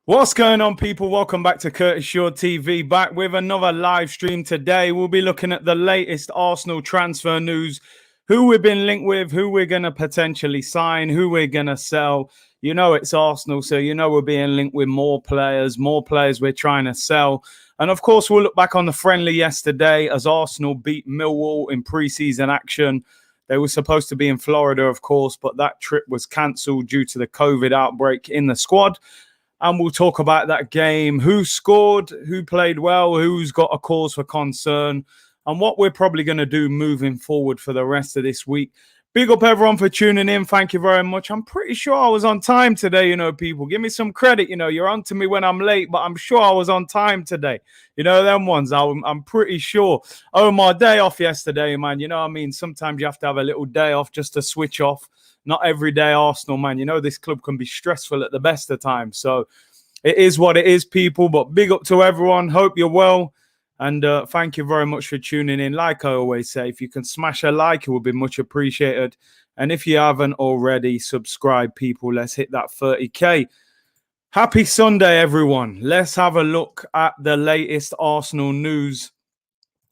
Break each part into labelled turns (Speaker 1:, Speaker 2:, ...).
Speaker 1: What's going on, people? Welcome back to Curtis Shaw TV, back with another live stream today. We'll be looking at the latest Arsenal transfer news, who we've been linked with, who we're going to potentially sign, who we're going to sell. You know it's Arsenal, so you know we're being linked with more players we're trying to sell. And of course, we'll look back on the friendly yesterday as Arsenal beat Millwall in pre-season action. They were supposed to be in Florida, of course, but that trip was cancelled due to the COVID outbreak in the squad. And we'll talk about that game, who scored, who played well, who's got a cause for concern, and what we're probably going to do moving forward for the rest of this week. Big up everyone for tuning in. Thank you very much. I'm pretty sure I was on time today, people. Give me some credit. You're on to me when I'm late, but I'm sure I was on time today. Them ones, I'm pretty sure. Oh, my day off yesterday, man. You know what I mean? Sometimes you have to have a little day off just to switch off. Not every day Arsenal, man. This club can be stressful at the best of times. So it is what it is, people. But big up to everyone. Hope you're well. And thank you very much for tuning in. Like I always say, if you can smash a like, it would be much appreciated. And if you haven't already, subscribe, people. Let's hit that 30K. Happy Sunday, everyone. Let's have a look at the latest Arsenal news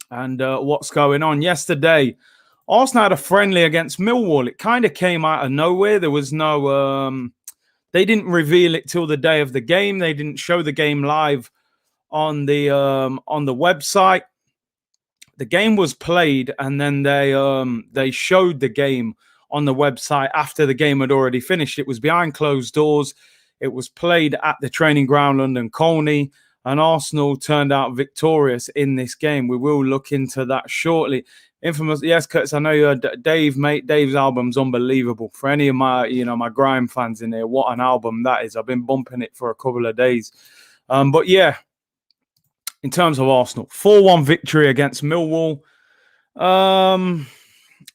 Speaker 1: and what's going on. Yesterday, Arsenal had a friendly against Millwall. It kind of came out of nowhere. There was no... they didn't reveal it till the day of the game. They didn't show the game live on the website. The game was played, and then they showed the game on the website after the game had already finished. It was behind closed doors. It was played at the training ground, London Colney, and Arsenal turned out victorious in this game. We will look into that shortly. Infamous, yes, Curtis, I know you heard Dave, mate. Dave's album's unbelievable. For any of my, my grime fans in here, what an album that is. I've been bumping it for a couple of days. But yeah, in terms of Arsenal, 4-1 victory against Millwall. I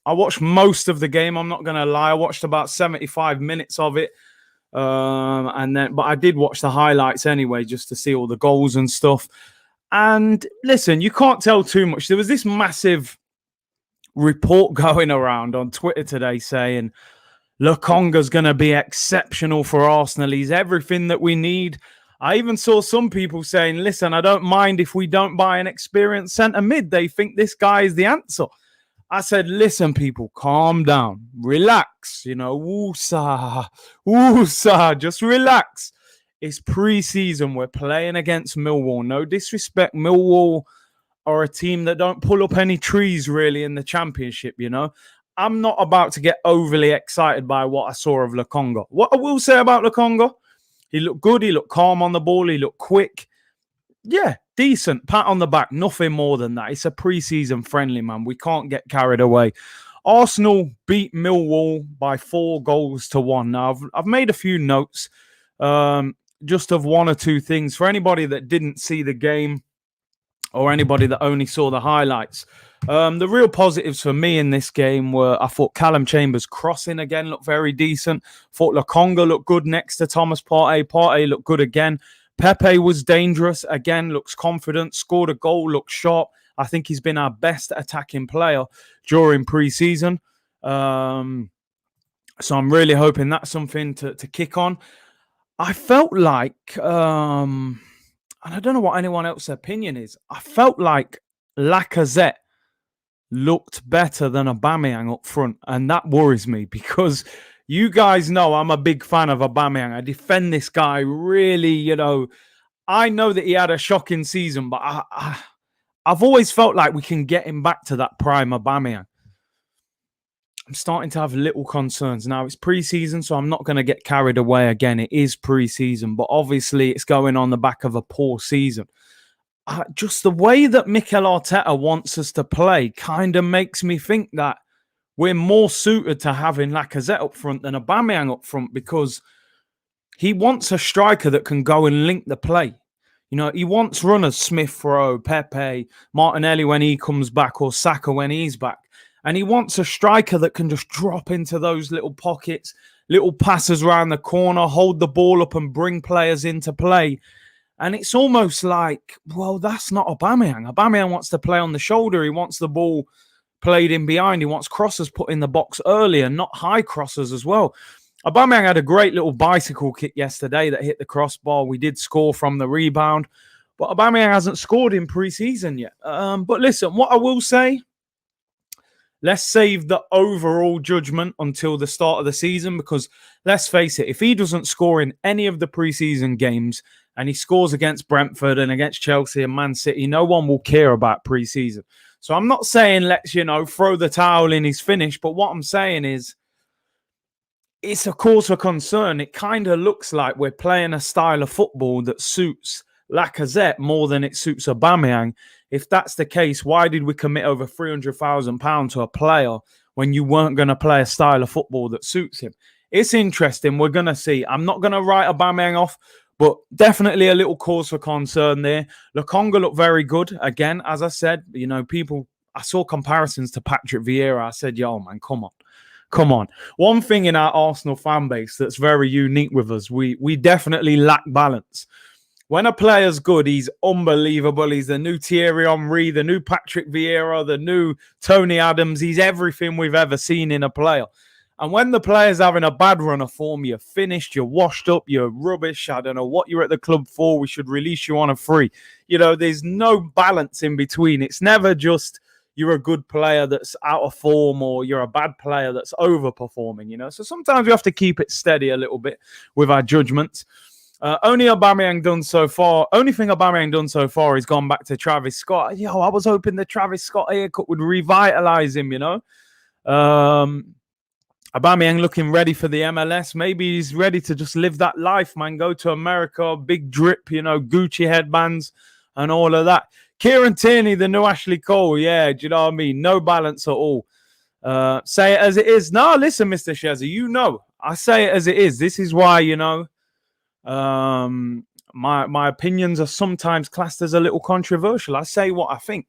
Speaker 1: watched most of the game. I'm not going to lie. I watched about 75 minutes of it. But I did watch the highlights anyway, just to see all the goals and stuff. And listen, you can't tell too much. There was this massive report going around on Twitter today saying Lokonga's going to be exceptional for Arsenal. He's everything that we need. I even saw some people saying, listen, I don't mind if we don't buy an experienced centre mid. They think this guy is the answer. I said, listen, people, calm down. Relax. Woosah, just relax. It's pre-season. We're playing against Millwall. No disrespect. Millwall are a team that don't pull up any trees, really, in the Championship, I'm not about to get overly excited by what I saw of Lokonga. What I will say about Lokonga, he looked good. He looked calm on the ball. He looked quick. Yeah, decent. Pat on the back. Nothing more than that. It's a pre-season friendly, man. We can't get carried away. Arsenal beat Millwall by 4-1. Now, I've made a few notes just of one or two things. For anybody that didn't see the game or anybody that only saw the highlights, the real positives for me in this game were, I thought Callum Chambers' crossing again looked very decent. Thought Lokonga looked good next to Thomas Partey. Partey looked good again. Pepe was dangerous again, looks confident, scored a goal, looks sharp. I think he's been our best attacking player during pre-season. So I'm really hoping that's something to kick on. I felt like, and I don't know what anyone else's opinion is, I felt like Lacazette looked better than Aubameyang up front. And that worries me because you guys know I'm a big fan of Aubameyang. I defend this guy really, I know that he had a shocking season, but I've always felt like we can get him back to that prime Aubameyang. I'm starting to have little concerns. Now, it's pre-season, so I'm not going to get carried away again. It is pre-season, but obviously it's going on the back of a poor season. Just the way that Mikel Arteta wants us to play kind of makes me think that we're more suited to having Lacazette up front than Aubameyang up front because he wants a striker that can go and link the play. He wants runners, Smith Rowe, Pepe, Martinelli when he comes back, or Saka when he's back. And he wants a striker that can just drop into those little pockets, little passes around the corner, hold the ball up and bring players into play. And it's almost like, well, that's not Aubameyang. Aubameyang wants to play on the shoulder. He wants the ball played in behind. He wants crosses put in the box earlier, not high crosses as well. Aubameyang had a great little bicycle kick yesterday that hit the crossbar. We did score from the rebound, but Aubameyang hasn't scored in pre-season yet. But listen, what I will say, let's save the overall judgment until the start of the season, because let's face it, if he doesn't score in any of the preseason games and he scores against Brentford and against Chelsea and Man City, no one will care about preseason. So I'm not saying let's, throw the towel in, he's finished. But what I'm saying is it's a cause for concern. It kind of looks like we're playing a style of football that suits Lacazette more than it suits Aubameyang. If that's the case, why did we commit over £300,000 to a player when you weren't going to play a style of football that suits him? It's interesting. We're going to see. I'm not going to write Aubameyang off, but definitely a little cause for concern there. Lokonga looked very good. Again, as I said, I saw comparisons to Patrick Vieira. I said, yo, man, come on. One thing in our Arsenal fan base that's very unique with us, we definitely lack balance. When a player's good, he's unbelievable. He's the new Thierry Henry, the new Patrick Vieira, the new Tony Adams. He's everything we've ever seen in a player. And when the player's having a bad run of form, you're finished, you're washed up, you're rubbish. I don't know what you're at the club for. We should release you on a free. There's no balance in between. It's never just you're a good player that's out of form or you're a bad player that's overperforming, So sometimes we have to keep it steady a little bit with our judgments. Only thing Aubameyang done so far is gone back to Travis Scott. I was hoping the Travis Scott haircut would revitalize him, Aubameyang looking ready for the MLS. Maybe he's ready to just live that life, man. Go to America, big drip, Gucci headbands and all of that. Kieran Tierney, the new Ashley Cole. Yeah, do you know what I mean? No balance at all. Say it as it is. No, listen, Mr. Shazza, I say it as it is. This is why, my opinions are sometimes classed as a little controversial. I say what I think.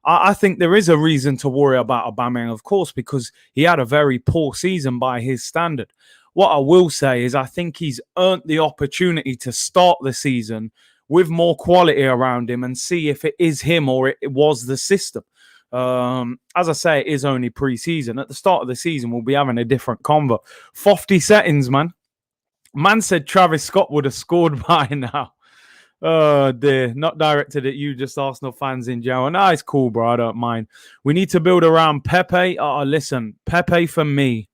Speaker 1: I think there is a reason to worry about Aubameyang, of course, because he had a very poor season by his standard. What I will say is I think he's earned the opportunity to start the season with more quality around him and see if it is him or it was the system. As I say, it is only pre-season. At the start of the season, we'll be having a different convo. 50 settings, man. Man said Travis Scott would have scored by now. Oh, dear. Not directed at you, just Arsenal fans in general. No, it's cool, bro. I don't mind. We need to build around Pepe. Listen, Pepe for me.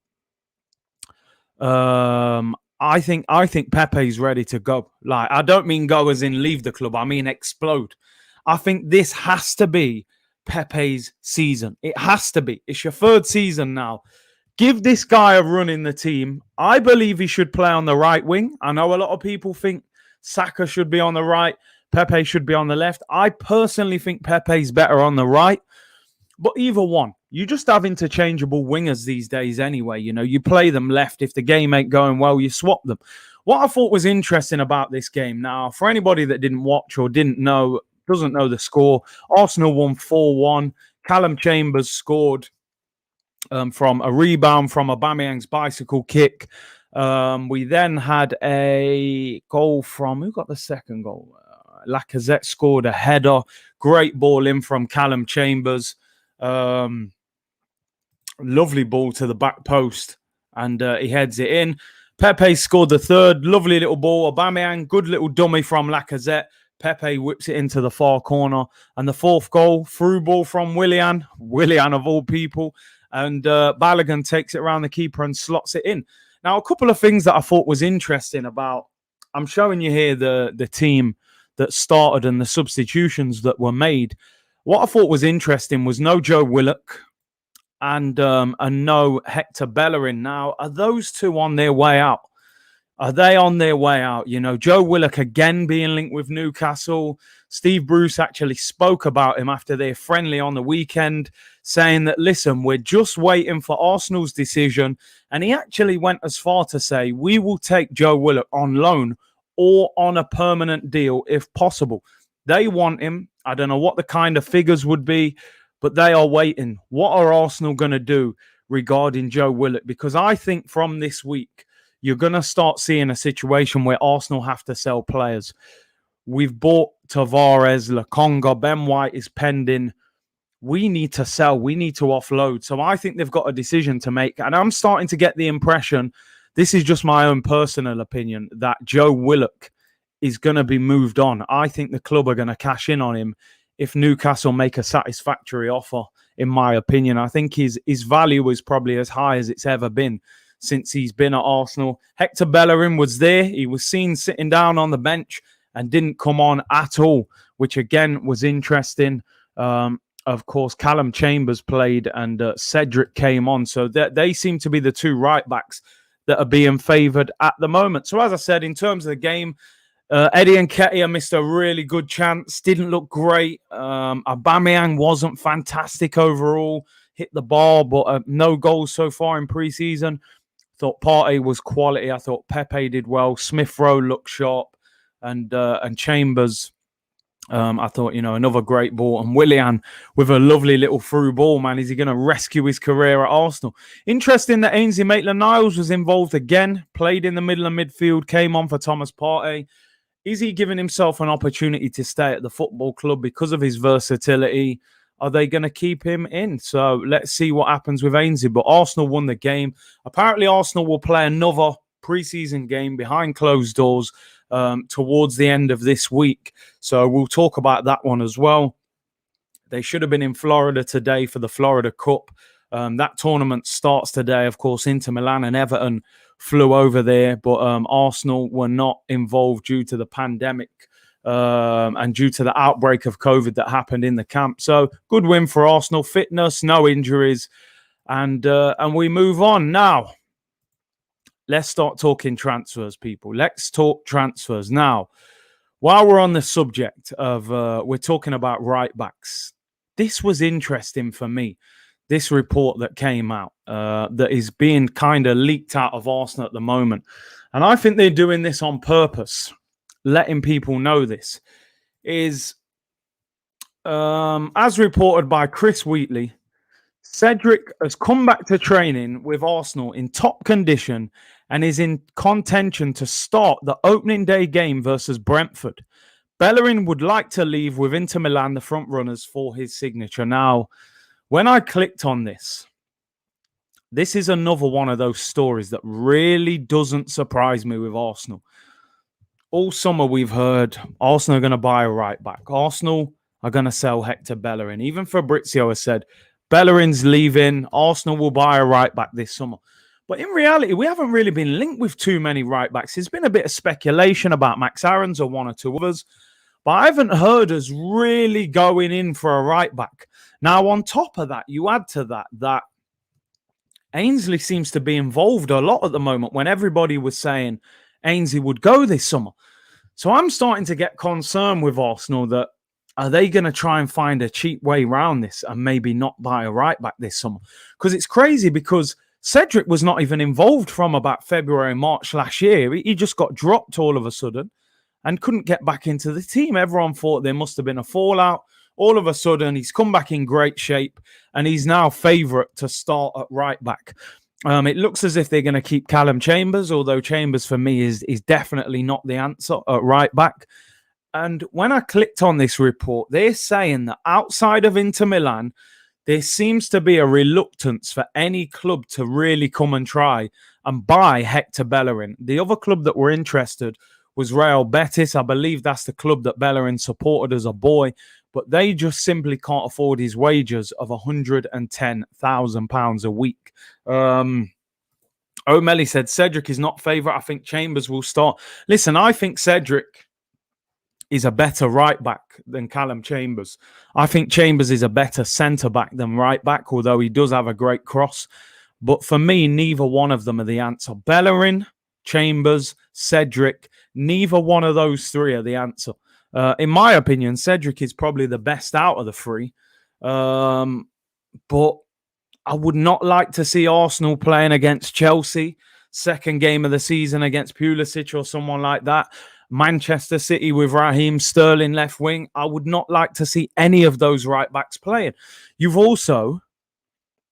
Speaker 1: I think Pepe's ready to go. Like, I don't mean go as in leave the club. I mean explode. I think this has to be Pepe's season. It has to be. It's your third season now. Give this guy a run in the team. I believe he should play on the right wing. I know a lot of people think Saka should be on the right. Pepe should be on the left. I personally think Pepe's better on the right. But either one. You just have interchangeable wingers these days anyway. You play them left. If the game ain't going well, you swap them. What I thought was interesting about this game now, for anybody that didn't watch or doesn't know the score, Arsenal won 4-1. Callum Chambers scored from a rebound from Aubameyang's bicycle kick. We then had a goal from... Who got the second goal? Lacazette scored a header. Great ball in from Callum Chambers. Lovely ball to the back post. And he heads it in. Pepe scored the third. Lovely little ball. Aubameyang, good little dummy from Lacazette. Pepe whips it into the far corner. And the fourth goal, through ball from Willian of all people. And Balogun takes it around the keeper and slots it in. Now, a couple of things that I thought was interesting about... I'm showing you here the team that started and the substitutions that were made. What I thought was interesting was no Joe Willock and no Hector Bellerin. Now, are those two on their way out? Are they on their way out? Joe Willock again being linked with Newcastle. Steve Bruce actually spoke about him after their friendly on the weekend, saying that, listen, we're just waiting for Arsenal's decision. And he actually went as far to say, we will take Joe Willock on loan or on a permanent deal if possible. They want him. I don't know what the kind of figures would be, but they are waiting. What are Arsenal going to do regarding Joe Willock? Because I think from this week, you're going to start seeing a situation where Arsenal have to sell players. We've bought Tavares, Lokonga, Ben White is pending. We need to sell. We need to offload. So I think they've got a decision to make. And I'm starting to get the impression this is just my own personal opinion, that Joe Willock is going to be moved on. I think the club are going to cash in on him if Newcastle make a satisfactory offer, in my opinion. I think his value is probably as high as it's ever been since he's been at Arsenal. Hector Bellerin was there. He was seen sitting down on the bench and didn't come on at all, which again was interesting. Of course, Callum Chambers played and Cedric came on. So they seem to be the two right backs that are being favoured at the moment. So as I said, in terms of the game, Eddie Nketiah missed a really good chance. Didn't look great. Aubameyang wasn't fantastic overall. Hit the bar, but no goals so far in pre-season. Thought Partey was quality. I thought Pepe did well. Smith Rowe looked sharp. And Chambers, I thought, another great ball. And Willian with a lovely little through ball, man. Is he going to rescue his career at Arsenal? Interesting that Ainsley Maitland-Niles was involved again. Played in the middle of midfield. Came on for Thomas Partey. Is he giving himself an opportunity to stay at the football club because of his versatility? Are they going to keep him in? So let's see what happens with Ainsley. But Arsenal won the game. Apparently, Arsenal will play another pre-season game behind closed doors towards the end of this week. So we'll talk about that one as well. They should have been in Florida today for the Florida Cup. That tournament starts today. Of course, Inter Milan and Everton flew over there, but Arsenal were not involved due to the pandemic and due to the outbreak of COVID that happened in the camp. So good win for Arsenal. Fitness, no injuries, and we move on now. Let's start talking transfers, people. Let's talk transfers now. While we're on the subject of we're talking about right backs, this was interesting for me. This report that came out that is being kind of leaked out of Arsenal at the moment. And I think they're doing this on purpose, letting people know this, is as reported by Chris Wheatley, Cedric has come back to training with Arsenal in top condition and is in contention to start the opening day game versus Brentford. Bellerin would like to leave with Inter Milan, the front runners, for his signature. Now, when I clicked on this is another one of those stories that really doesn't surprise me with Arsenal. All summer we've heard Arsenal are going to buy a right back. Arsenal are going to sell Hector Bellerin. Even Fabrizio has said, Bellerin's leaving. Arsenal will buy a right back this summer. But in reality, we haven't really been linked with too many right backs. There's been a bit of speculation about Max Aarons or one or two others. But I haven't heard us really going in for a right back. Now, on top of that, you add to that Ainsley seems to be involved a lot at the moment when everybody was saying Ainsley would go this summer. So I'm starting to get concerned with Arsenal that are they going to try and find a cheap way around this and maybe not buy a right back this summer? Because it's crazy because Cedric was not even involved from about February, March last year. He just got dropped all of a sudden and couldn't get back into the team. Everyone thought there must have been a fallout. All of a sudden, he's come back in great shape and he's now favourite to start at right back. It looks as if they're going to keep Callum Chambers, although Chambers for me is definitely not the answer at right back. And when I clicked on this report, they're saying that outside of Inter Milan, there seems to be a reluctance for any club to really come and try and buy Hector Bellerin. The other club that were interested was Real Betis. I believe that's the club that Bellerin supported as a boy, but they just simply can't afford his wages of £110,000 a week. O'Malley said Cedric is not favourite. I think Chambers will start. Listen, I think Cedric is a better right back than Callum Chambers. I think Chambers is a better centre back than right back, although he does have a great cross. But for me, neither one of them are the answer. Bellerin, Chambers, Cedric, neither one of those three are the answer. In my opinion, Cedric is probably the best out of the three. But I would not like to see Arsenal playing against Chelsea, second game of the season against Pulisic or someone like that. Manchester City with Raheem Sterling left wing. I would not like to see any of those right backs playing. You've also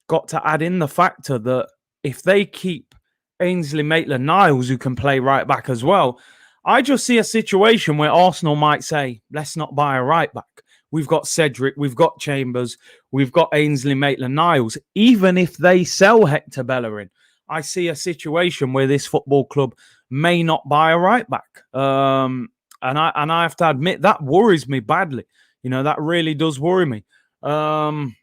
Speaker 1: got to add in the factor that if they keep Ainsley Maitland-Niles, who can play right back as well, I just see a situation where Arsenal might say, let's not buy a right back. We've got Cedric, we've got Chambers, we've got Ainsley Maitland-Niles. Even if they sell Hector Bellerin, I see a situation where this football club may not buy a right back. And I have to admit that worries me badly. That really does worry me. Same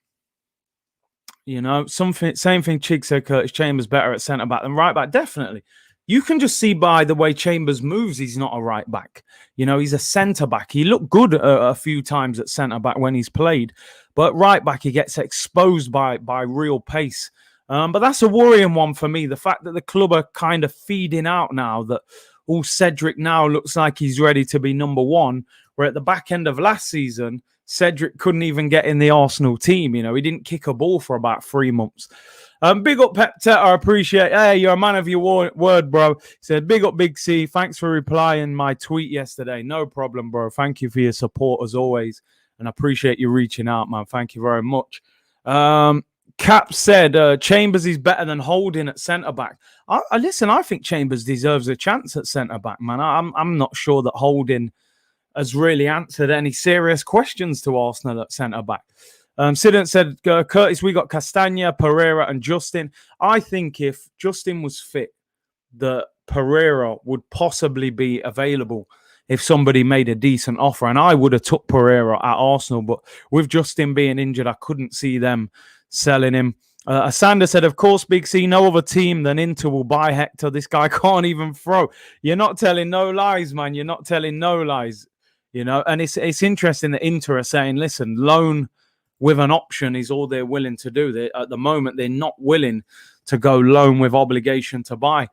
Speaker 1: thing Chig said, Curtis Chambers better at centre back than right back. Definitely. You can just see by the way Chambers moves, he's not a right back. He's a centre back. He looked good a few times at centre back when he's played, but right back, he gets exposed by real pace. But that's a worrying one for me. The fact that the club are kind of feeding out now that Cedric now looks like he's ready to be number one, where at the back end of last season, Cedric couldn't even get in the Arsenal team. He didn't kick a ball for about 3 months. Big up Pep Tet, I appreciate. Hey, you're a man of your word, bro. He said, big up Big C. Thanks for replying my tweet yesterday. No problem, bro. Thank you for your support as always. And I appreciate you reaching out, man. Thank you very much. Cap said, Chambers is better than Holding at centre-back. Listen, I think Chambers deserves a chance at centre-back, man. I'm not sure that Holding has really answered any serious questions to Arsenal at centre-back. Sidon said, Curtis, we got Castagna, Pereira and Justin. I think if Justin was fit, that Pereira would possibly be available if somebody made a decent offer. And I would have took Pereira at Arsenal, but with Justin being injured, I couldn't see them selling him. Asander said, of course, Big C, no other team than Inter will buy Hector. This guy can't even throw. You're not telling no lies, man. You're not telling no lies. And it's interesting that Inter are saying, listen, loan with an option is all they're willing to do. At the moment, they're not willing to go loan with obligation to buy.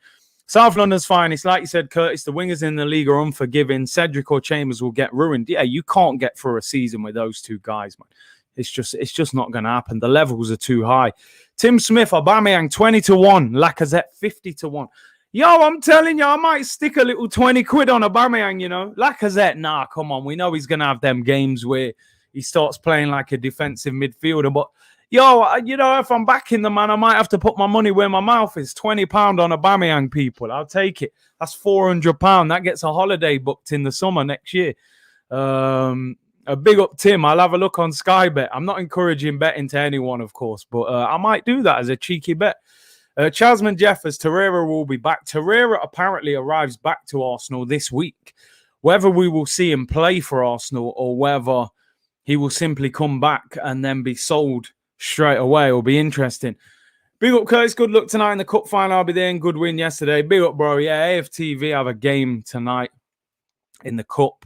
Speaker 1: South London's fine. It's like you said, Curtis, the wingers in the league are unforgiving. Cedric or Chambers will get ruined. Yeah, you can't get through a season with those two guys, man. It's just not going to happen. The levels are too high. Tim Smith, Aubameyang, 20-1. Lacazette, 50-1. Yo, I'm telling you, I might stick a little 20 quid on Aubameyang, Lacazette, nah, come on. We know he's going to have them games where he starts playing like a defensive midfielder. But, if I'm backing the man, I might have to put my money where my mouth is. £20 on Aubameyang, people. I'll take it. That's £400. That gets a holiday booked in the summer next year. A big up, Tim. I'll have a look on Sky Bet. I'm not encouraging betting to anyone, of course, but I might do that as a cheeky bet. Chasman Jeffers, Torreira will be back. Torreira apparently arrives back to Arsenal this week. Whether we will see him play for Arsenal or whether he will simply come back and then be sold straight away will be interesting. Big up, Curtis. Good luck tonight in the cup final. I'll be there. Good win yesterday. Big up, bro. Yeah, AFTV have a game tonight in the cup.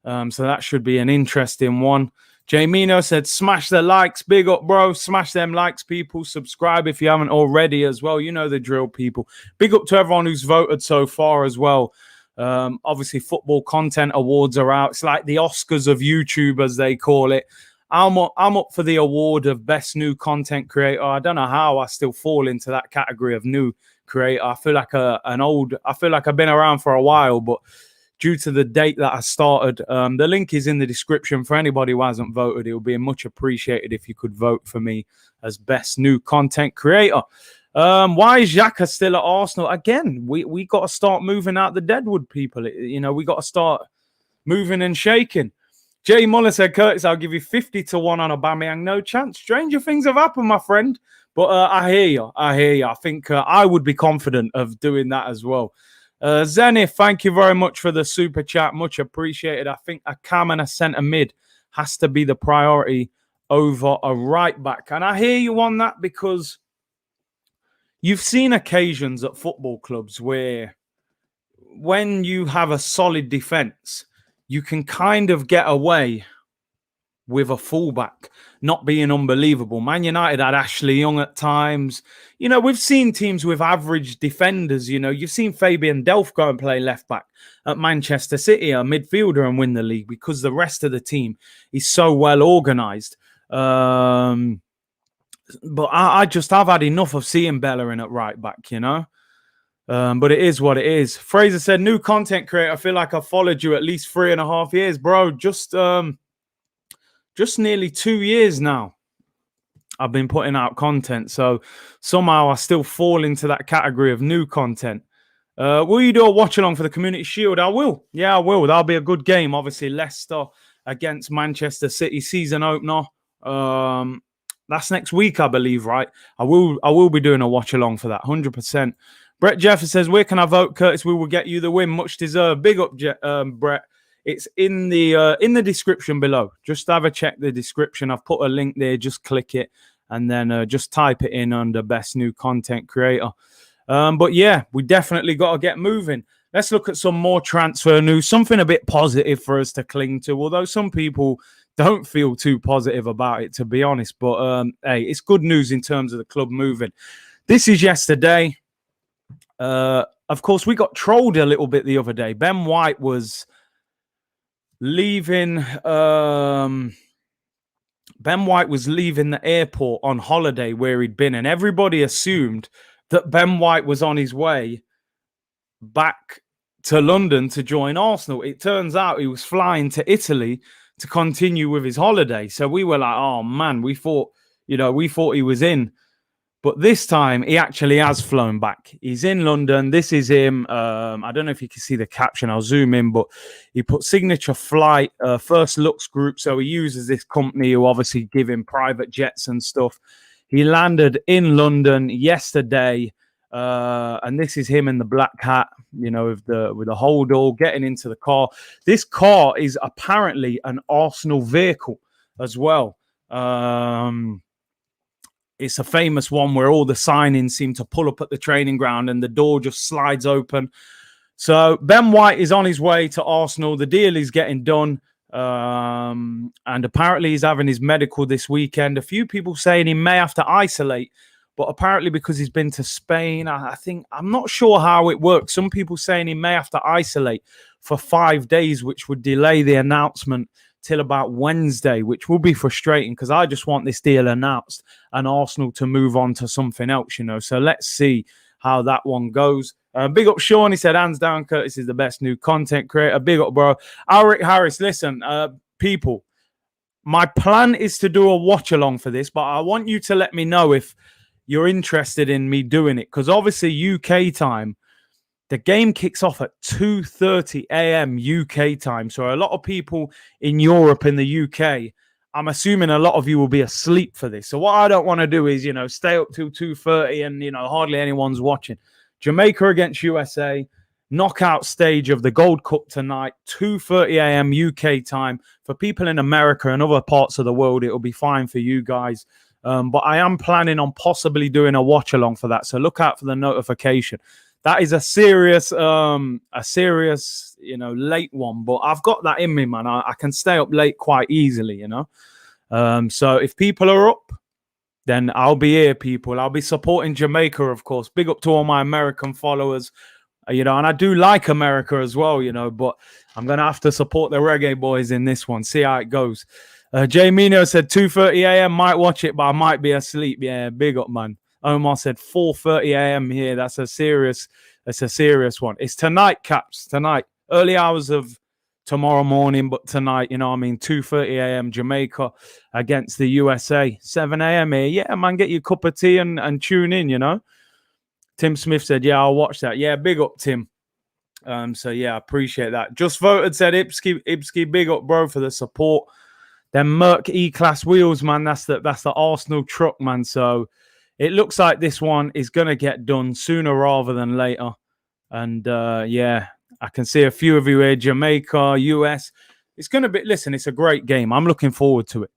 Speaker 1: So that should be an interesting one. Jamino said, smash the likes. Big up, bro. Smash them likes, people. Subscribe if you haven't already as well. You know the drill, people. Big up to everyone who's voted so far as well. Obviously, football content awards are out. It's like the Oscars of YouTube, as they call it. I'm up for the award of best new content creator. I don't know how I still fall into that category of new creator. I feel like I've been around for a while, but due to the date that I started, the link is in the description for anybody who hasn't voted. It would be much appreciated if you could vote for me as best new content creator. Why is Xhaka still at Arsenal? Again, we got to start moving out the deadwood, people. We got to start moving and shaking. Jay Muller said, Curtis, I'll give you 50-1 on Aubameyang. No chance. Stranger things have happened, my friend. But I hear you. I think I would be confident of doing that as well. Zenith, thank you very much for the super chat. Much appreciated. I think a cam and a centre mid has to be the priority over a right back. And I hear you on that because you've seen occasions at football clubs where when you have a solid defence, you can kind of get away with a fullback not being unbelievable. Man United had Ashley Young at times. We've seen teams with average defenders. You've seen Fabian Delph go and play left back at Manchester City, a midfielder, and win the league because the rest of the team is so well organised. But I've had enough of seeing Bellerin at right back, But it is what it is. Fraser said, new content creator. I feel like I've followed you at least 3.5 years, bro. Just nearly 2 years now, I've been putting out content. So somehow I still fall into that category of new content. Will you do a watch along for the Community Shield? I will. Yeah, I will. That'll be a good game. Obviously, Leicester against Manchester City season opener. That's next week, I believe, right? I will be doing a watch along for that, 100%. Brett Jeffers says, where can I vote, Curtis? We will get you the win. Much deserved. Big up, Brett. It's in the description below. Just have a check the description. I've put a link there. Just click it and then just type it in under best new content creator. But yeah, we definitely got to get moving. Let's look at some more transfer news, something a bit positive for us to cling to, although some people don't feel too positive about it, to be honest. But hey, it's good news in terms of the club moving. This is yesterday. Of course, we got trolled a little bit the other day. Ben White was leaving. Ben White was leaving the airport on holiday where he'd been, and everybody assumed that Ben White was on his way back to London to join Arsenal. It turns out he was flying to Italy to continue with his holiday. So we were like, oh man, we thought he was in. But this time he actually has flown back. He's in London. This is him. I don't know if you can see the caption. I'll zoom in, but he put signature flight, First Looks Group. So he uses this company who obviously give him private jets and stuff. He landed in London yesterday. And this is him in the black hat, with the hold all getting into the car. This car is apparently an Arsenal vehicle as well. It's a famous one where all the signings seem to pull up at the training ground and the door just slides open. So Ben White is on his way to Arsenal. The deal is getting done. And apparently he's having his medical this weekend. A few people saying he may have to isolate, but apparently because he's been to Spain, I'm not sure how it works. Some people saying he may have to isolate for 5 days, which would delay the announcement till about Wednesday, which will be frustrating because I just want this deal announced and Arsenal to move on to something else, So let's see how that one goes. Big up Sean. He said, hands down, Curtis is the best new content creator. Big up, bro. Alric Harris, listen, people, my plan is to do a watch along for this, but I want you to let me know if you're interested in me doing it, because obviously UK time, the game kicks off at 2:30 a.m. UK time. So a lot of people in Europe, in the UK, I'm assuming a lot of you will be asleep for this. So what I don't want to do is, stay up till 2:30 and, hardly anyone's watching. Jamaica against USA, knockout stage of the Gold Cup tonight, 2:30 a.m. UK time. For people in America and other parts of the world, it'll be fine for you guys. But I am planning on possibly doing a watch along for that. So look out for the notification. That is a serious, late one. But I've got that in me, man. I can stay up late quite easily, So if people are up, then I'll be here, people. I'll be supporting Jamaica, of course. Big up to all my American followers, and I do like America as well, But I'm going to have to support the reggae boys in this one. See how it goes. Jay Mino said 2:30 a.m. Might watch it, but I might be asleep. Yeah, big up, man. Omar said 4:30 a.m. here. That's a serious one. It's tonight, Caps. Tonight. Early hours of tomorrow morning, but tonight, 2:30 a.m. Jamaica against the USA. 7 a.m. here. Yeah, man, get your cup of tea and tune in, Tim Smith said, yeah, I'll watch that. Yeah, big up, Tim. So, yeah, I appreciate that. Just voted, said Ipsky, big up, bro, for the support. Then Merc E-Class wheels, man. That's the Arsenal truck, man. So it looks like this one is going to get done sooner rather than later. And, yeah, I can see a few of you here. Jamaica, US. It's going to be, listen, it's a great game. I'm looking forward to it.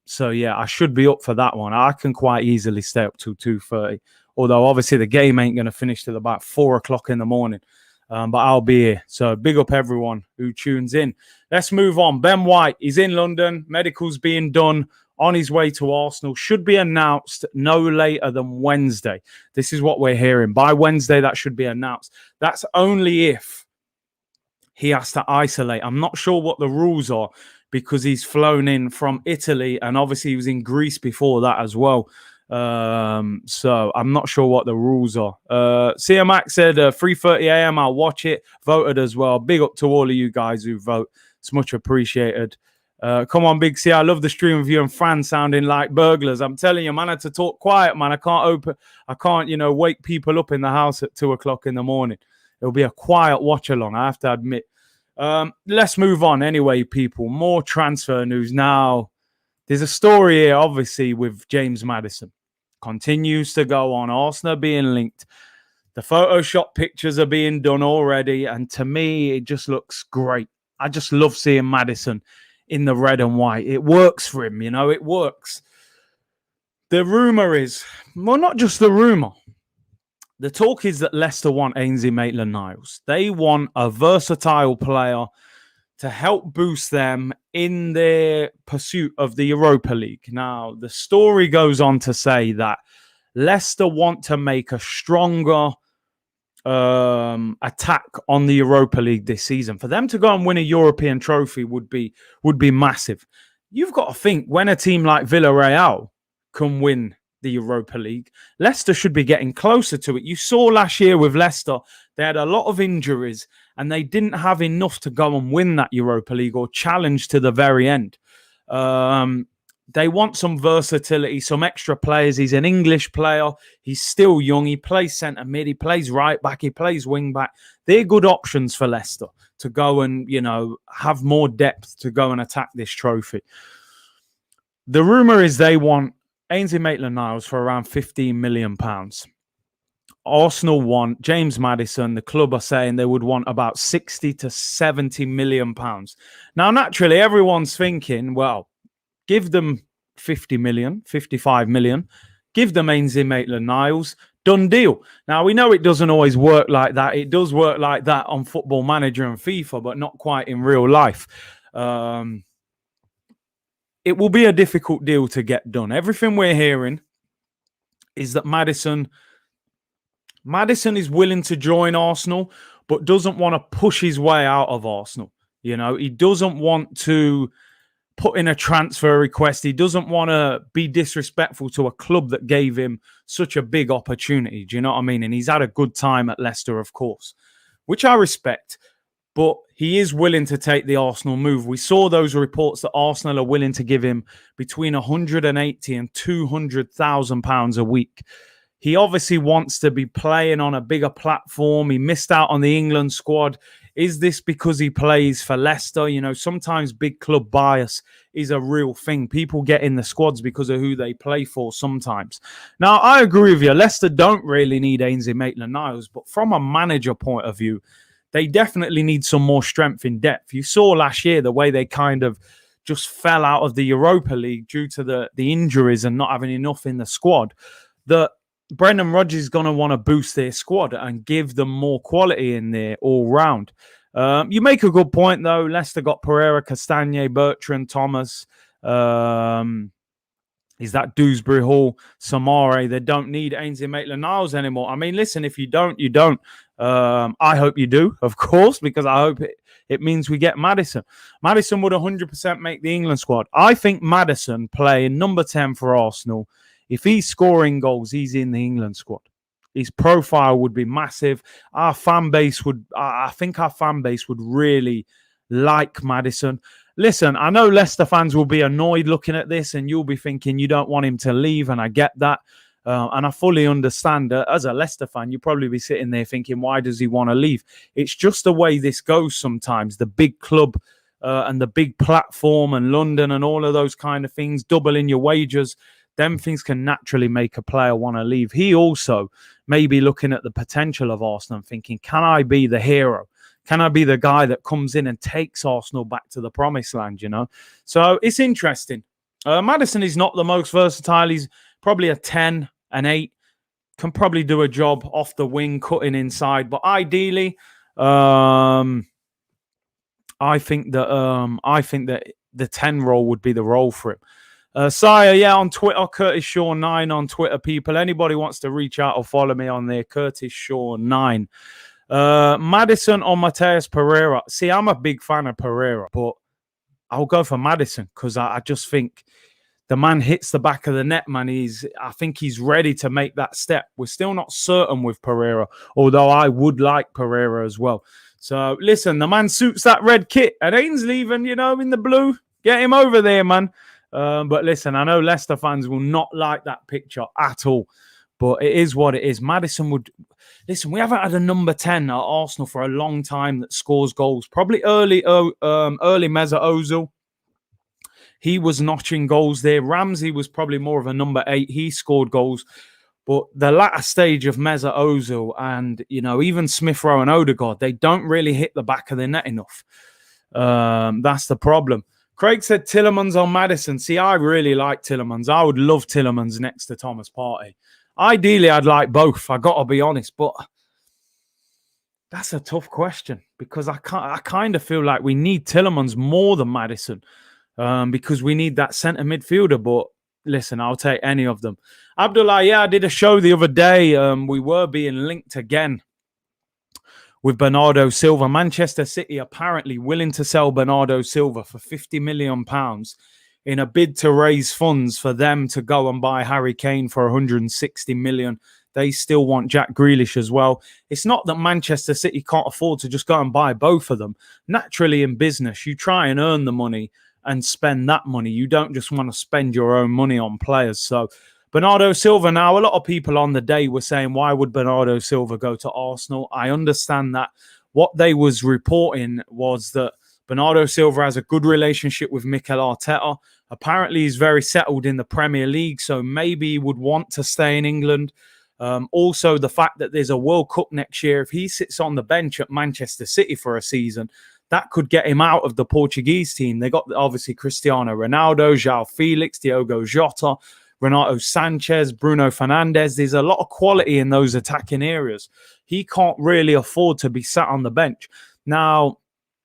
Speaker 1: So, yeah, I should be up for that one. I can quite easily stay up till 2:30. Although, obviously, the game ain't going to finish till about 4 o'clock in the morning. But I'll be here. So big up everyone who tunes in. Let's move on. Ben White is in London. Medical's being done, on his way to Arsenal. Should be announced no later than Wednesday. This is what we're hearing. By Wednesday, that should be announced. That's only if he has to isolate. I'm not sure what the rules are because he's flown in from Italy and obviously he was in Greece before that as well. So I'm not sure what the rules are. CMAX said 3:30 a.m. I'll watch it. Voted as well. Big up to all of you guys who vote. It's much appreciated. Come on, Big C. I love the stream of you and Fran sounding like burglars. I'm telling you, man, I had to talk quiet, man. I can't wake people up in the house at 2 o'clock in the morning. It'll be a quiet watch along, I have to admit. Let's move on anyway, people. More transfer news now. There's a story here, obviously, with James Maddison. Continues to go on. Arsenal being linked. The Photoshop pictures are being done already. And to me, it just looks great. I just love seeing Maddison in the red and white. It works for him, it works. The rumour is, well, not just the rumour. The talk is that Leicester want Ainsley Maitland-Niles. They want a versatile player to help boost them in their pursuit of the Europa League. Now, the story goes on to say that Leicester want to make a stronger attack on the Europa League this season. For them to go and win a European trophy would be massive. You've got to think, when a team like Villarreal can win the Europa League, Leicester should be getting closer to it. You saw last year with Leicester, they had a lot of injuries and they didn't have enough to go and win that Europa League or challenge to the very end. They want some versatility, some extra players. He's an English player. He's still young. He plays centre mid. He plays right back. He plays wing back. They're good options for Leicester to go and, have more depth to go and attack this trophy. The rumour is they want Ainsley Maitland-Niles for around £15 million. Arsenal want James Maddison. The club are saying they would want about 60 to 70 million pounds. Now, naturally, everyone's thinking, well, give them 50 million, 55 million. Give them Ainsley Maitland-Niles. Done deal. Now, we know it doesn't always work like that. It does work like that on Football Manager and FIFA, but not quite in real life. It will be a difficult deal to get done. Everything we're hearing is that Maddison is willing to join Arsenal, but doesn't want to push his way out of Arsenal. He doesn't want to put in a transfer request. He doesn't want to be disrespectful to a club that gave him such a big opportunity. Do you know what I mean? And he's had a good time at Leicester, of course, which I respect. But he is willing to take the Arsenal move. We saw those reports that Arsenal are willing to give him between 180 and 200,000 pounds a week. He obviously wants to be playing on a bigger platform. He missed out on the England squad. Is this because he plays for Leicester? Sometimes big club bias is a real thing. People get in the squads because of who they play for sometimes. Now, I agree with you. Leicester don't really need Ainsley Maitland-Niles, but from a manager point of view, they definitely need some more strength in depth. You saw last year the way they kind of just fell out of the Europa League due to the injuries and not having enough in the squad. That Brendan Rodgers is going to want to boost their squad and give them more quality in there all round. You make a good point, though. Leicester got Pereira, Castagne, Bertrand, Thomas. Is that Dewsbury Hall, Samare? They don't need Ainsley Maitland-Niles anymore. I mean, listen, if you don't, you don't. I hope you do, of course, because I hope it means we get Maddison. Maddison would 100% make the England squad. I think Maddison playing number 10 for Arsenal, if he's scoring goals, he's in the England squad. His profile would be massive. I think our fan base would really like Maddison. Listen, I know Leicester fans will be annoyed looking at this and you'll be thinking you don't want him to leave, and I get that. And I fully understand that. As a Leicester fan, you'll probably be sitting there thinking, why does he want to leave? It's just the way this goes sometimes. The big club and the big platform and London and all of those kind of things, doubling your wages, them things can naturally make a player want to leave. He also may be looking at the potential of Arsenal and thinking, can I be the hero? Can I be the guy that comes in and takes Arsenal back to the promised land, So it's interesting. Maddison is not the most versatile. He's probably a 10, an 8. Can probably do a job off the wing, cutting inside. But ideally, I think that the 10 role would be the role for him. Sire, on Twitter, Curtis Shaw 9 on Twitter, people. Anybody wants to reach out or follow me on there, Curtis Shaw 9. Maddison or Mateus Pereira. See, I'm a big fan of Pereira, but I'll go for Maddison because I just think the man hits the back of the net, man. I think he's ready to make that step. We're still not certain with Pereira, although I would like Pereira as well. So, listen, the man suits that red kit. And Ainsley even, in the blue. Get him over there, man. But listen, I know Leicester fans will not like that picture at all. But it is what it is. Maddison would... Listen, we haven't had a number 10 at Arsenal for a long time that scores goals. Probably early Mesut Ozil. He was notching goals there. Ramsey was probably more of a number 8. He scored goals. But the latter stage of Mesut Ozil and, even Smith Rowe and Odegaard, they don't really hit the back of the net enough. That's the problem. Craig said Tielemans on Maddison. See, I really like Tielemans. I would love Tielemans next to Thomas Partey. Ideally, I'd like both. I got to be honest, but that's a tough question because I kind of feel like we need Tielemans more than Maddison because we need that centre midfielder. But listen, I'll take any of them. Abdullah, yeah, I did a show the other day. We were being linked again with Bernardo Silva. Manchester City apparently willing to sell Bernardo Silva for £50 million in a bid to raise funds for them to go and buy Harry Kane for 160 million. They still want Jack Grealish as well. It's not that Manchester City can't afford to just go and buy both of them. Naturally, in business, you try and earn the money and spend that money. You don't just want to spend your own money on players. So Bernardo Silva now, a lot of people on the day were saying, why would Bernardo Silva go to Arsenal? I understand that. What they was reporting was that Bernardo Silva has a good relationship with Mikel Arteta. Apparently, he's very settled in the Premier League, so maybe he would want to stay in England. Also, the fact that there's a World Cup next year, if he sits on the bench at Manchester City for a season, that could get him out of the Portuguese team. They got, obviously, Cristiano Ronaldo, João Felix, Diogo Jota, Renato Sanchez, Bruno Fernandes. There's a lot of quality in those attacking areas. He can't really afford to be sat on the bench. Now,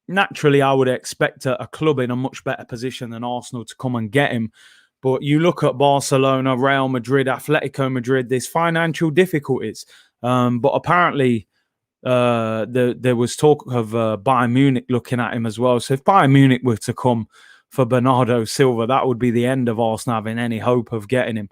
Speaker 1: naturally, I would expect a club in a much better position than Arsenal to come and get him. But you look at Barcelona, Real Madrid, Atletico Madrid, there's financial difficulties. But apparently, there was talk of Bayern Munich looking at him as well. So if Bayern Munich were to come for Bernardo Silva, that would be the end of Arsenal having any hope of getting him.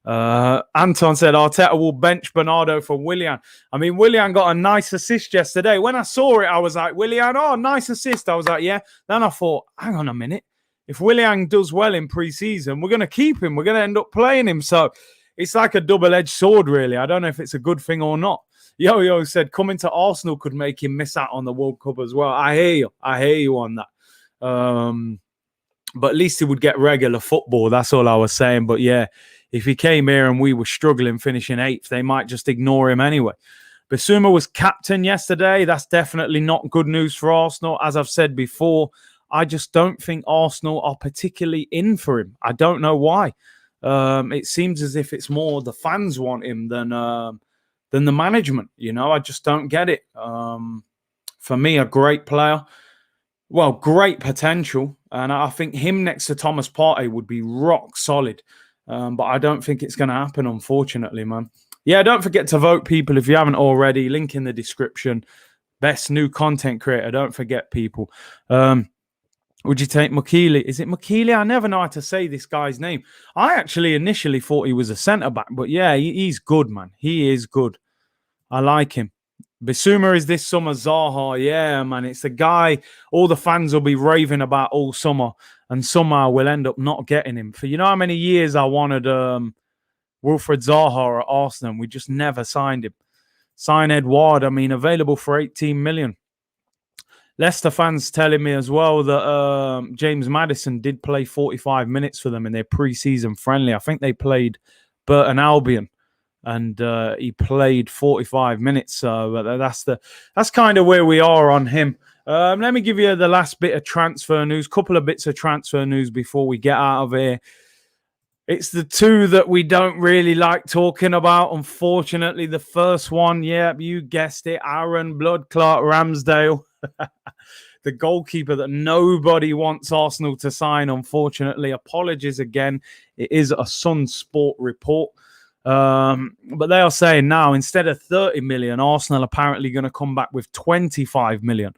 Speaker 1: Anton said Arteta will bench Bernardo for Willian. I mean, Willian got a nice assist yesterday. When I saw it, I was like, Willian, oh, nice assist. I was like, yeah. Then I thought, hang on a minute. If Willian does well in pre-season, we're going to keep him. We're going to end up playing him. So it's like a double-edged sword, really. I don't know if it's a good thing or not. Yo-Yo said coming to Arsenal could make him miss out on the World Cup as well. I hear you. I hear you on that. But at least he would get regular football. That's all I was saying. But yeah, if he came here and we were struggling, finishing 8th, they might just ignore him anyway. Bissouma was captain yesterday. That's definitely not good news for Arsenal. As I've said before, I just don't think Arsenal are particularly in for him. I don't know why. It seems as if it's more the fans want him than the management. I just don't get it. For me, a great player. Well, great potential. And I think him next to Thomas Partey would be rock solid. But I don't think it's going to happen, unfortunately, man. Yeah, don't forget to vote, people, if you haven't already. Link in the description. Best new content creator. Don't forget, people. Would you take Makili? Is it Makili? I never know how to say this guy's name. I actually initially thought he was a centre-back. But yeah, he's good, man. He is good. I like him. Bissouma is this summer. Zaha, yeah, man. It's the guy all the fans will be raving about all summer. And somehow we'll end up not getting him. For how many years I wanted Wilfred Zaha at Arsenal. We just never signed him. Sign Edouard. I mean, available for 18 million. Leicester fans telling me as well that James Maddison did play 45 minutes for them in their pre-season friendly. I think they played Burton Albion, and he played 45 minutes. So that's kind of where we are on him. Let me give you the last bit of transfer news. Couple of bits of transfer news before we get out of here. It's the two that we don't really like talking about, unfortunately. The first one, yeah, you guessed it, Aaron Bloodclot Ramsdale. The goalkeeper that nobody wants Arsenal to sign, unfortunately. Apologies again. It is a Sun Sport report. But they are saying now, instead of 30 million, Arsenal apparently going to come back with 25 million.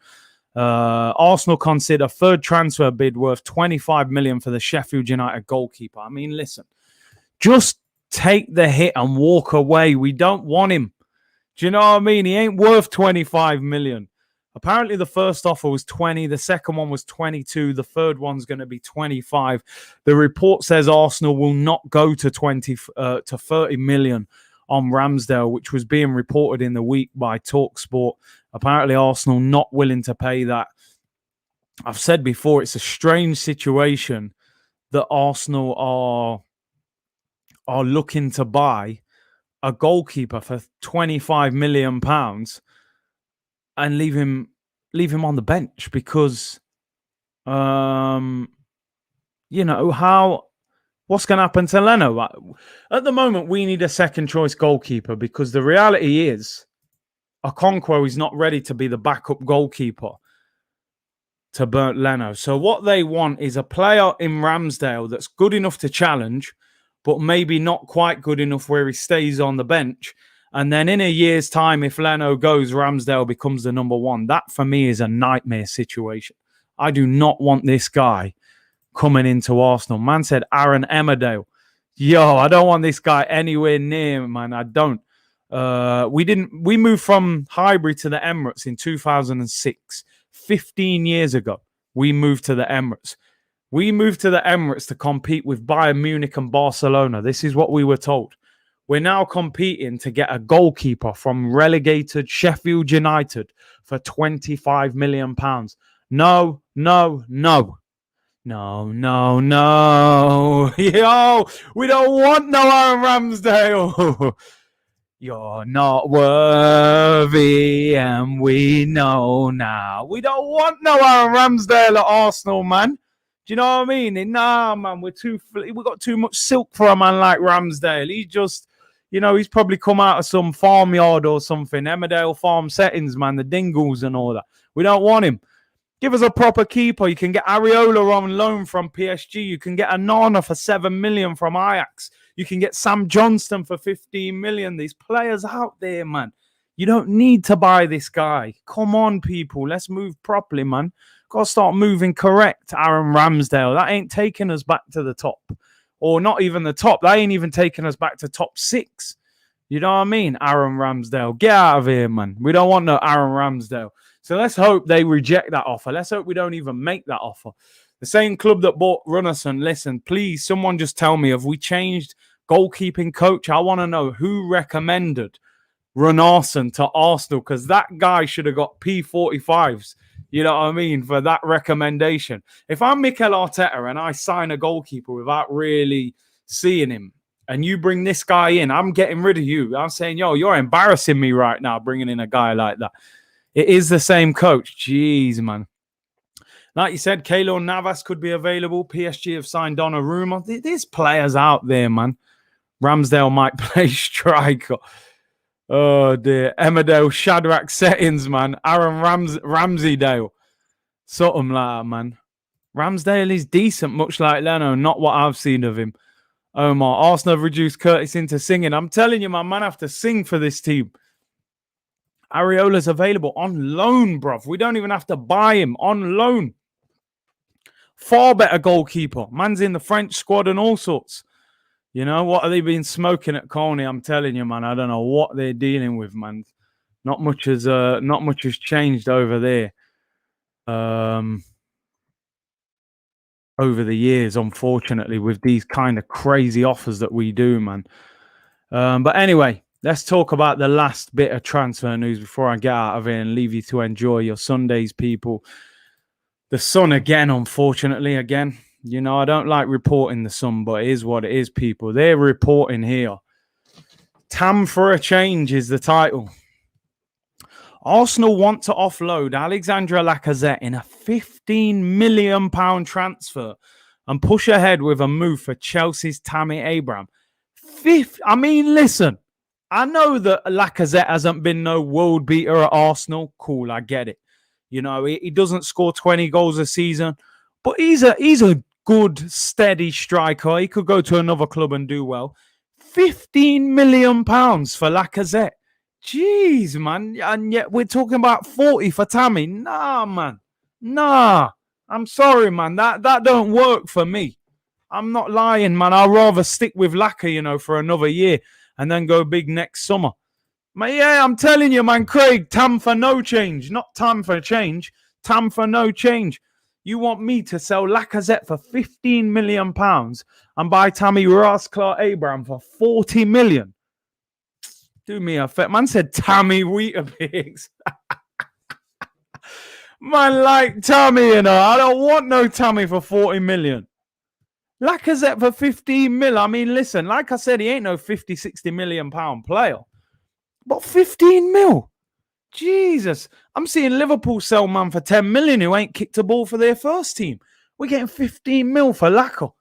Speaker 1: Arsenal consider third transfer bid worth 25 million for the Sheffield United goalkeeper. I mean, listen, just take the hit and walk away. We don't want him. Do you know what I mean? He ain't worth 25 million. Apparently, the first offer was 20. The second one was 22. The third one's going to be 25. The report says Arsenal will not go to 30 million on Ramsdale, which was being reported in the week by TalkSport. Apparently, Arsenal not willing to pay that. I've said before, it's a strange situation that Arsenal are looking to buy a goalkeeper for £25 million and leave him on the bench because, what's going to happen to Leno? At the moment, we need a second choice goalkeeper because the reality is Okonkwo is not ready to be the backup goalkeeper to Bernd Leno. So what they want is a player in Ramsdale that's good enough to challenge, but maybe not quite good enough where he stays on the bench. And then in a year's time, if Leno goes, Ramsdale becomes the number one. That, for me, is a nightmare situation. I do not want this guy coming into Arsenal. Man said Aaron Emmerdale. Yo, I don't want this guy anywhere near, man. I don't. We moved from Highbury to the Emirates in 2006. 15 years ago, we moved to the Emirates. We moved to the Emirates to compete with Bayern Munich and Barcelona. This is what we were told. We're now competing to get a goalkeeper from relegated Sheffield United for £25 million. No. No. Yo, we don't want no Aaron Ramsdale. You're not worthy, and we know now. We don't want no Aaron Ramsdale at Arsenal, man. Do you know what I mean? Nah, man, we got too much silk for a man like Ramsdale. He's just, he's probably come out of some farmyard or something. Emmerdale farm settings, man, the Dingles and all that. We don't want him. Give us a proper keeper. You can get Areola on loan from PSG. You can get Anana for £7 million from Ajax. You can get Sam Johnston for £15 million. These players out there, man. You don't need to buy this guy. Come on, people. Let's move properly, man. Got to start moving correct. Aaron Ramsdale. That ain't taking us back to the top. Or not even the top. That ain't even taking us back to top 6. You know what I mean? Aaron Ramsdale. Get out of here, man. We don't want no Aaron Ramsdale. So let's hope they reject that offer. Let's hope we don't even make that offer. The same club that bought Runnison, listen, please, someone just tell me, have we changed goalkeeping coach? I want to know who recommended Runnison to Arsenal, because that guy should have got P45s, you know what I mean, for that recommendation. If I'm Mikel Arteta and I sign a goalkeeper without really seeing him, and you bring this guy in, I'm getting rid of you. I'm saying, yo, you're embarrassing me right now bringing in a guy like that. It is the same coach. Jeez, man. Like you said, Keylor Navas could be available. PSG have signed Donnarumma. There's players out there, man. Ramsdale might play striker. Oh, dear. Emmerdale, Shadrach settings, man. Aaron Ramsdale. Something like that, man. Ramsdale is decent, much like Leno. Not what I've seen of him. Omar, Arsenal have reduced Curtis into singing. I'm telling you, my man, I have to sing for this team. Areola's available on loan, bruv. We don't even have to buy him. On loan. Far better goalkeeper. Man's in the French squad and all sorts. You know, what have they been smoking at Colney? I'm telling you, man. I don't know what they're dealing with, man. Not much has changed over there. Over the years, unfortunately, with these kind of crazy offers that we do, man. But anyway, let's talk about the last bit of transfer news before I get out of here and leave you to enjoy your Sundays, people. The Sun again, unfortunately, again. You know, I don't like reporting the Sun, but it is what it is, people. They're reporting here. Tam for a change is the title. Arsenal want to offload Alexandre Lacazette in a £15 million transfer and push ahead with a move for Chelsea's Tammy Abraham. Listen, I know that Lacazette hasn't been no world beater at Arsenal. Cool, I get it. You know, he doesn't score 20 goals a season, but he's a good, steady striker. He could go to another club and do well. £15 million for Lacazette. Jeez, man. And yet we're talking about 40 for Tammy. Nah, man. Nah. I'm sorry, man. That don't work for me. I'm not lying, man. I'd rather stick with Lacazette, you know, for another year and then go big next summer. But yeah, I'm telling you, man, Craig, Tam for no change. Not Tam for change. Tam for no change. You want me to sell Lacazette for £15 million and buy Tammy Abraham for £40 million? Do me a favor. Man said Tammy Weetabix. Man, like Tammy, you know. I don't want no Tammy for £40 million. Lacazette for 15 mil. I mean, listen, like I said, he ain't no 50, 60 million pound player. But 15 mil. Jesus. I'm seeing Liverpool sell man for 10 million who ain't kicked a ball for their first team. We're getting 15 mil for Lacazette.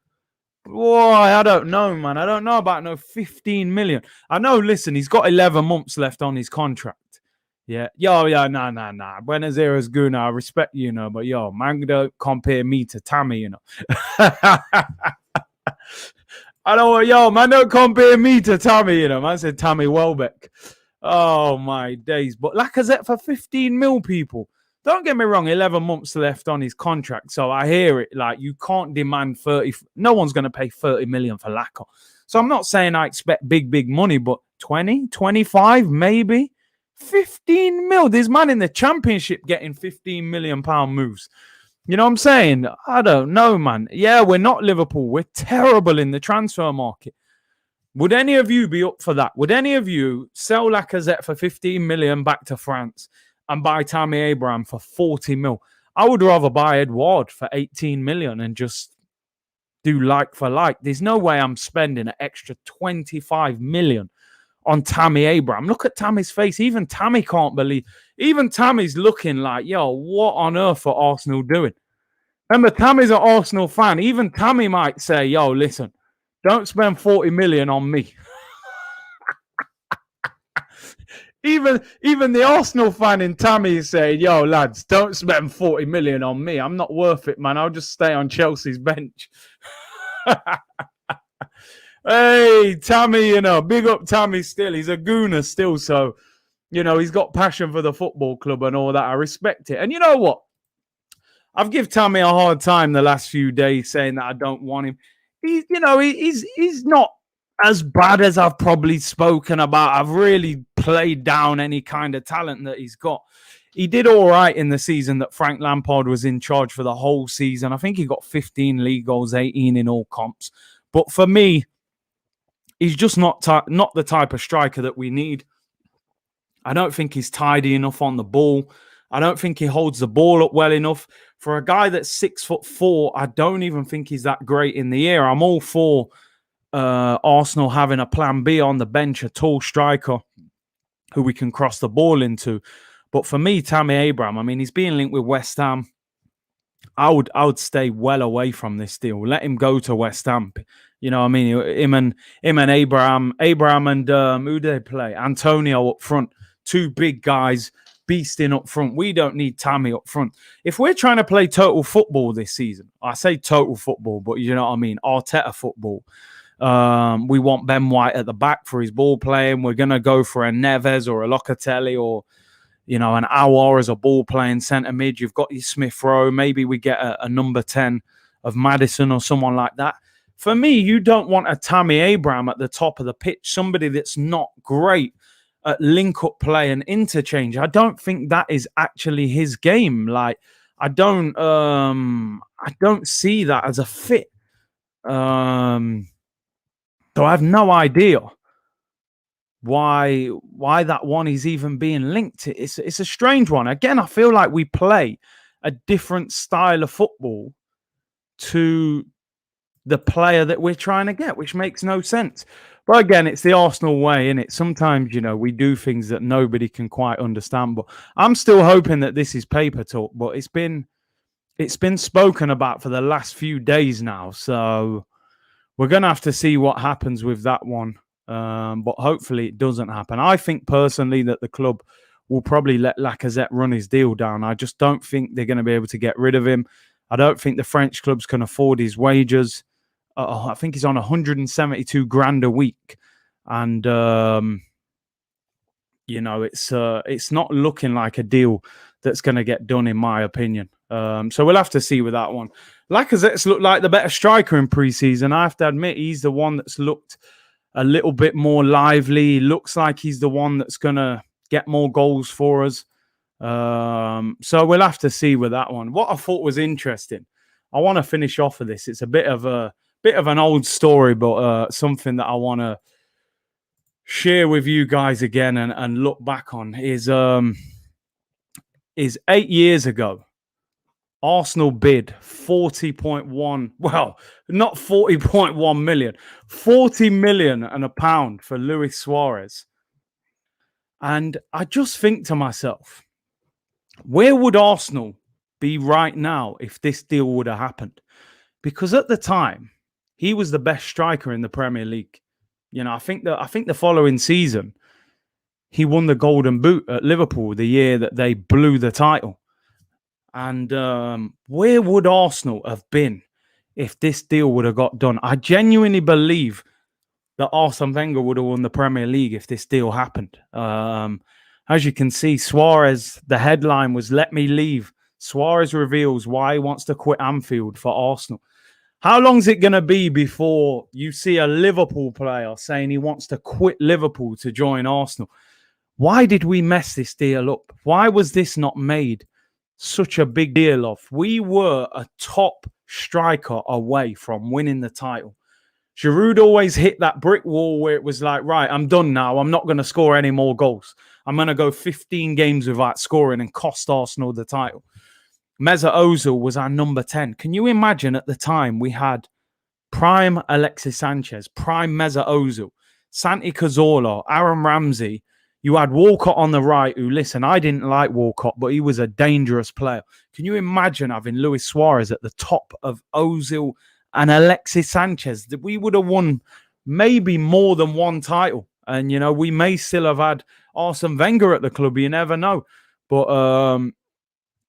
Speaker 1: Boy, I don't know, man. I don't know about no 15 million. I know, listen, he's got 11 months left on his contract. Yeah. Nah. Buenos Aires Guna, I respect you, but man, don't compare me to Tammy, I don't, man, don't compare me to Tammy, Man said Tammy Welbeck. Oh, my days. But Lacazette for 15 mil, people. Don't get me wrong, 11 months left on his contract. So I hear it. Like, you can't demand 30. No one's going to pay 30 million for Lacazette. So I'm not saying I expect big money, but 20, 25, maybe 15 mil. There's man in the championship getting 15 million pound moves. You know what I'm saying? I don't know, man. Yeah, we're not Liverpool. We're terrible in the transfer market. Would any of you be up for that? Would any of you sell Lacazette for 15 million back to France and buy Tammy Abraham for 40 mil? I would rather buy Edouard for 18 million and just do like for like. There's no way I'm spending an extra 25 million on Tammy Abraham. Look at Tammy's face. Even Tammy can't believe. Even Tammy's looking like, what on earth are Arsenal doing? Remember, Tammy's an Arsenal fan. Even Tammy might say, listen, don't spend 40 million on me. Even the Arsenal fan in Tammy is saying, lads, don't spend 40 million on me. I'm not worth it, man. I'll just stay on Chelsea's bench. Hey, Tammy, big up Tammy still. He's a gooner still, so, he's got passion for the football club and all that. I respect it. And you know what? I've given Tammy a hard time the last few days saying that I don't want him. He's not as bad as I've probably spoken about. I've really played down any kind of talent that he's got. He did all right in the season that Frank Lampard was in charge for the whole season. I think he got 15 league goals, 18 in all comps. But for me, he's just not the type of striker that we need. I don't think he's tidy enough on the ball. I don't think he holds the ball up well enough. For a guy that's 6'4", I don't even think he's that great in the air. I'm all for Arsenal having a plan B on the bench, a tall striker who we can cross the ball into. But for me, Tammy Abraham, I mean, he's being linked with West Ham. I would stay well away from this deal. Let him go to West Ham. You know what I mean? Him and Abraham and who do they play? Antonio up front. Two big guys beasting up front. We don't need Tammy up front. If we're trying to play total football this season, I say total football, but you know what I mean? Arteta football. We want Ben White at the back for his ball playing. We're going to go for a Neves or a Locatelli or, an Aouar as a ball playing centre mid. You've got your Smith Rowe. Maybe we get a number 10 of Maddison or someone like that. For me, you don't want a Tammy Abraham at the top of the pitch, somebody that's not great at link-up play and interchange. I don't think that is actually his game. Like, I don't see that as a fit. So I have no idea why that one is even being linked. It's a strange one. Again, I feel like we play a different style of football to the player that we're trying to get, which makes no sense. But again, it's the Arsenal way, innit? Sometimes, we do things that nobody can quite understand. But I'm still hoping that this is paper talk. But it's been spoken about for the last few days now. So we're going to have to see what happens with that one. But hopefully it doesn't happen. I think personally that the club will probably let Lacazette run his deal down. I just don't think they're going to be able to get rid of him. I don't think the French clubs can afford his wages. I think he's on 172 grand a week. And, it's not looking like a deal that's going to get done, in my opinion. So we'll have to see with that one. Lacazette's looked like the better striker in pre-season. I have to admit, he's the one that's looked a little bit more lively. He looks like he's the one that's going to get more goals for us. So we'll have to see with that one. What I thought was interesting, I want to finish off with this. It's a bit of an old story, but something that I want to share with you guys again and look back on is 8 years ago Arsenal bid 40.1, well, not 40.1 million, 40 million and a pound for Luis Suarez. And I just think to myself, where would Arsenal be right now if this deal would have happened? Because at the time, he was the best striker in the Premier League. You know, I think the following season, he won the Golden Boot at Liverpool the year that they blew the title. And where would Arsenal have been if this deal would have got done? I genuinely believe that Arsene Wenger would have won the Premier League if this deal happened. As you can see, Suarez, the headline was, "Let me leave." Suarez reveals why he wants to quit Anfield for Arsenal. How long is it going to be before you see a Liverpool player saying he wants to quit Liverpool to join Arsenal? Why did we mess this deal up? Why was this not made such a big deal of? We were a top striker away from winning the title. Giroud always hit that brick wall where it was like, right, I'm done now. I'm not going to score any more goals. I'm going to go 15 games without scoring and cost Arsenal the title. Mesut Ozil was our number 10. Can you imagine at the time we had prime Alexis Sanchez, prime Mesut Ozil, Santi Cazorla, Aaron Ramsey. You had Walcott on the right, who, listen, I didn't like Walcott, but he was a dangerous player. Can you imagine having Luis Suarez at the top of Ozil and Alexis Sanchez? That we would have won maybe more than one title. And, you know, we may still have had Arsene Wenger at the club. You never know. But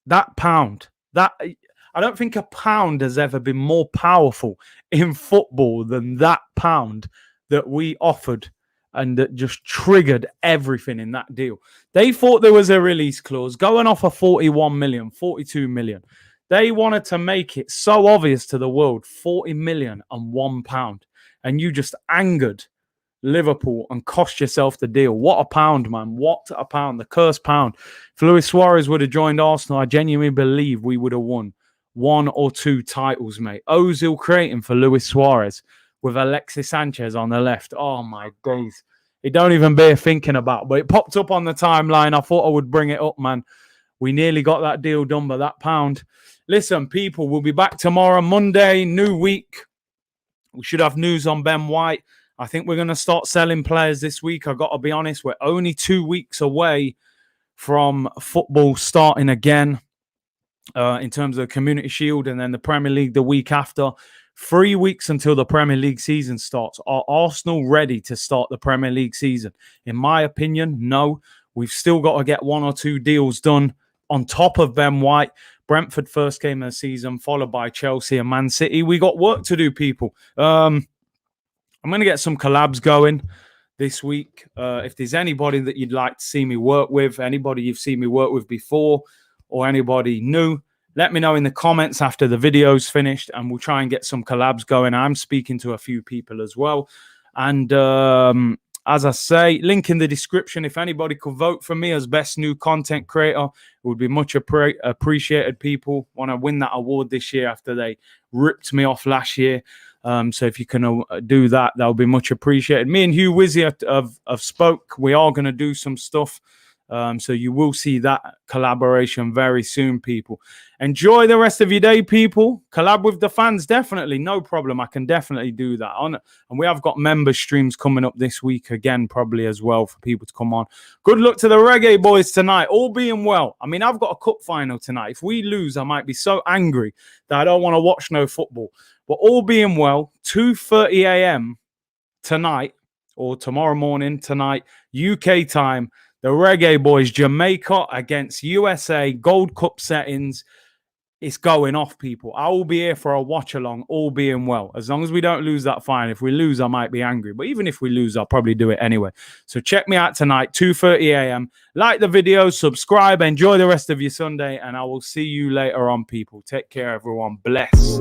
Speaker 1: that pound, I don't think a pound has ever been more powerful in football than that pound that we offered. And that just triggered everything in that deal. They thought there was a release clause going off of 41 million, 42 million. They wanted to make it so obvious to the world, 40 million and £1. And you just angered Liverpool and cost yourself the deal. What a pound, man. What a pound. The cursed pound. If Luis Suarez would have joined Arsenal, I genuinely believe we would have won 1 or 2 titles, mate. Ozil creating for Luis Suarez with Alexis Sanchez on the left. Oh, my days. It don't even bear thinking about. But it popped up on the timeline. I thought I would bring it up, man. We nearly got that deal done, but that pound. Listen, people, we'll be back tomorrow, Monday, new week. We should have news on Ben White. I think we're going to start selling players this week. I've got to be honest, we're only 2 weeks away from football starting again in terms of the Community Shield and then the Premier League the week after. 3 weeks until the Premier League season starts. Are Arsenal ready to start the Premier League season? In my opinion, no. We've still got to get 1 or 2 deals done on top of Ben White. Brentford first game of the season, followed by Chelsea and Man City. We got work to do, people. I'm going to get some collabs going this week. If there's anybody that you'd like to see me work with, anybody you've seen me work with before, or anybody new, let me know in the comments after the video's finished, and we'll try and get some collabs going. I'm speaking to a few people as well. And as I say, link in the description. If anybody could vote for me as best new content creator, it would be much appreciated, people. Want to win that award this year after they ripped me off last year. So if you can do that, that would be much appreciated. Me and Hugh Wizzy have spoke. We are going to do some stuff. So you will see that collaboration very soon, people. Enjoy the rest of your day, people. Collab with the fans, definitely. No problem. I can definitely do that. And we have got member streams coming up this week again, probably as well, for people to come on. Good luck to the Reggae Boys tonight. All being well. I mean, I've got a cup final tonight. If we lose, I might be so angry that I don't want to watch no football. But all being well, 2:30 a.m. tonight, or tomorrow morning tonight, UK time, the Reggae Boys, Jamaica against USA, Gold Cup settings. It's going off, people. I will be here for a watch-along, all being well. As long as we don't lose that fine. If we lose, I might be angry. But even if we lose, I'll probably do it anyway. So check me out tonight, 2:30 a.m. Like the video, subscribe, enjoy the rest of your Sunday, and I will see you later on, people. Take care, everyone. Bless.